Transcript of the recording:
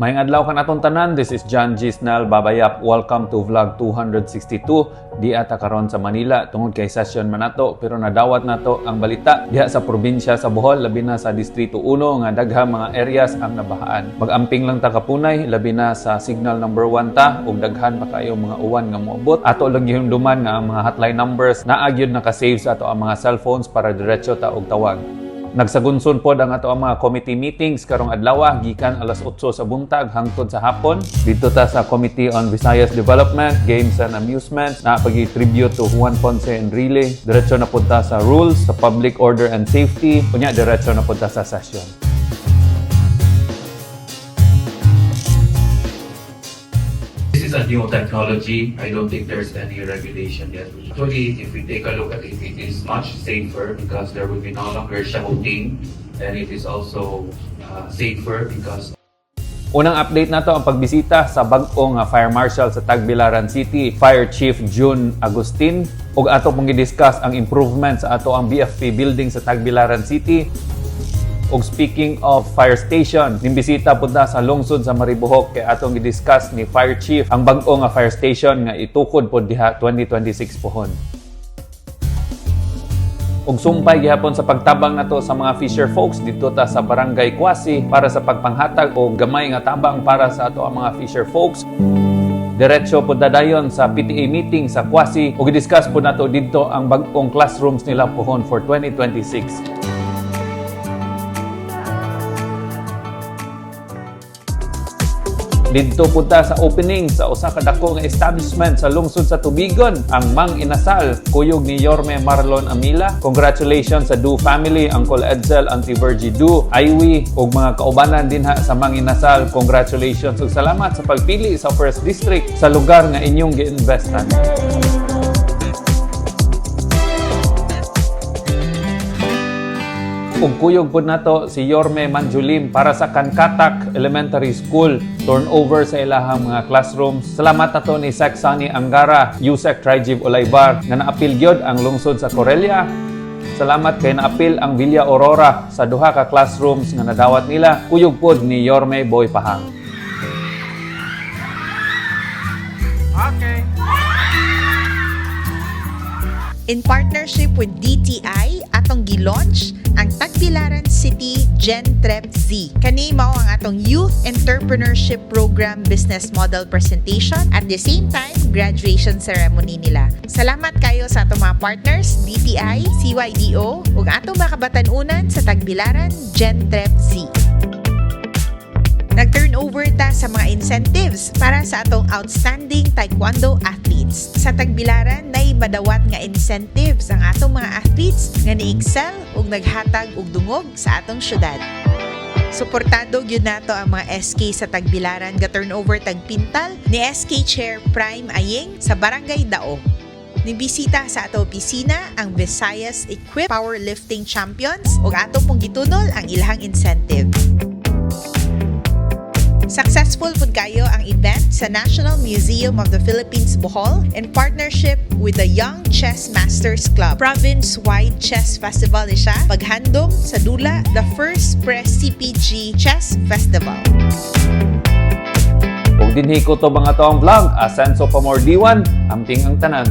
Maayong adlaw kan atong tanan. This is John Gisnal Babayap. Welcome to vlog 262. Di ata karon sa Manila tungod kay session man nato, pero nadawat nato ang balita diha sa probinsya sa Bohol, labi na sa Distrito 1 nga daghang mga areas ang nabahaan. Mag-amping lang ta kapunay, labi na sa signal number 1 ta ug daghan pa kayo mga uwan nga moabot. Ato lang gihumduman nga ang mga hotline numbers naa gyud naka-save sa ato ang mga cellphones para diretso ta og tawag. Nagsagunson pod ang ato ang mga committee meetings karong adlaw gikan alas 8 sa buntag hangtod sa hapon. Dito ta sa Committee on Visayas Development, Games and Amusements na pagi-tribute to Juan Ponce Enrile. Diretso na pod ta sa Rules, sa Public Order and Safety. Kunya diretso na pod ta sa session. This is a new technology. I don't think there's any regulation yet. Actually, if we take a look at it, it is much safer because there will be no longer shouting, and it is also safer because Unang update nato ang pagbisita sa bag-ong Fire Marshal sa Tagbilaran City, Fire Chief June Agustin. Ug ato pong gidiscuss ang improvements sa ato ang BFP building sa Tagbilaran City. Og speaking of fire station, nimbisita po ta sa lungsod sa Maribohok kay atong gidiscuss ni Fire Chief ang bag-o nga fire station nga itukod po diha 2026 pohon. Og sumpay gihapon sa pagtabang nato sa mga fisher folks dito ta sa Barangay Kwasi para sa pagpanghatag og gamay nga tabang para sa ato ang mga fisher folks. Diretso po dadayon sa PTA meeting sa Kwasi og gidiscuss po nato dito ang bag-ong classrooms nila pohon for 2026. Dito punta sa opening sa usa ka dako nga establishment sa lungsod sa Tubigon, ang Mang Inasal, kuyog ni Yorme Marlon Amila. Congratulations sa Du family, Uncle Edsel, Auntie Virgie Du, Iwi, ug mga kaubanan dinha sa Mang Inasal. Congratulations ug salamat sa pagpili sa First District sa lugar nga inyong gi-investan. Ug kuyog pod nato si Yorme Manjulim para sa Kankatak Elementary School, turnover sa ilahang mga classrooms. Salamat nato ni Sec Sani Angara, Yusek Trijiv Olaybar nga naapil gyud ang lungsod sa Corelia. Salamat kay naapil ang Villa Aurora sa duha ka classrooms nga nadawat nila. Kuyog pod ni Yorme Boy Pahang. Okay. In partnership with DTI, atong gi-launch ang Tagbilaran City Gen Trep Z. Kani mao ang atong Youth Entrepreneurship Program Business Model Presentation at the same time, graduation ceremony nila. Salamat kayo sa atong mga partners, DTI, CYDO, ug atong mga kabatan-unan sa Tagbilaran Gen Trep Z. Nag-turnover ta sa mga incentives para sa atong outstanding taekwondo athletes. Sa Tagbilaran, nay madawat nga incentives ang atong mga athletes nga ni-excel ug naghatag og dungog sa atong syudad. Suportado gyud nato ang mga SK sa Tagbilaran nga turnover tagpintal ni SK Chair Prime Ayeng sa Barangay Dao. Nibisita sa ato opisina ang Visayas Equipped Powerlifting Champions ug ato pong gitunol ang ilahang incentive. Successful pud kayo ang event sa National Museum of the Philippines Bohol in partnership with the Young Chess Masters Club. Province-wide chess festival siya, paghandom sa dula the first Press CPG Chess Festival. Ug dinhi ko to mga to ang vlog, Asenso pa more D1, amping ang tanan.